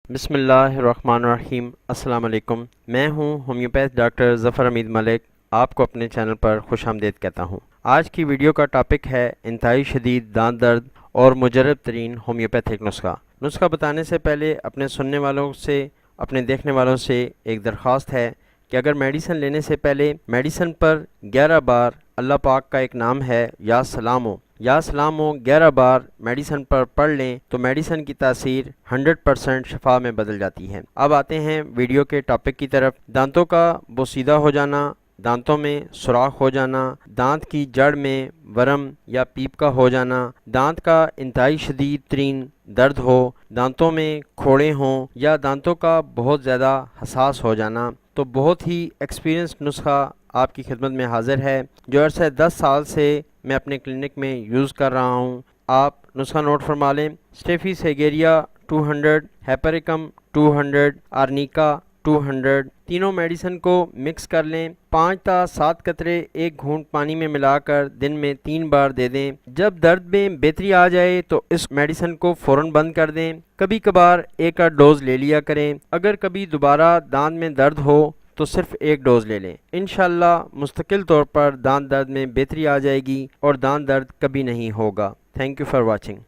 बिस्मिल्लाहिर्रहमानिर्रहीम। अस्सलाम वालेकुम। मैं हूं होम्योपैथ डॉक्टर ज़फ़र हमीद मलिक। आपको अपने चैनल पर खुशामदीद कहता हूं। आज की वीडियो का टॉपिक है इंतहाई शदीद दांत दर्द और मुजर्रब तरीन होम्योपैथिक नुस्खा। नुस्खा बताने से पहले अपने सुनने वालों से, अपने देखने वालों से एक दरख्वास्त है कि अगर मेडिसिन लेने से पहले मेडिसिन पर 11 बार अल्लाह पाक का एक नाम है या सलाम हो 11 बार मेडिसिन पर पढ़ लें तो मेडिसिन की तासीर 100% शफा में बदल जाती है। अब आते हैं वीडियो के टॉपिक की तरफ। दांतों का बोसीदा हो जाना, दांतों में सुराख हो जाना, दांत की जड़ में वरम या पीप का हो जाना, दांत का इंतहाई शदीद तरीन दर्द हो, दांतों में फोड़े हों या दांतों का बहुत ज़्यादा हसास हो जाना, तो बहुत ही एक्सपीरियंस नुस्खा आपकी खिदमत में हाजिर है, जो अरसे 10 साल से मैं अपने क्लिनिक में यूज़ कर रहा हूँ। आप नुस्खा नोट फरमा लें। स्टेफी सेगेरिया 200, हैपरिकम 200, आर्निका 200, तीनों मेडिसिन को मिक्स कर लें। 5 ता 7 कतरे एक घूंट पानी में मिलाकर दिन में 3 बार दे दें। जब दर्द में बेहतरी आ जाए तो इस मेडिसिन को फ़ौरन बंद कर दें। कभी कभार एक आध डोज ले लिया करें। अगर कभी दोबारा दांत में दर्द हो तो सिर्फ एक डोज ले लें। इंशाल्लाह मुस्तकिल तौर पर दांत दर्द में बेहतरी आ जाएगी और दांत दर्द कभी नहीं होगा। Thank you for watching.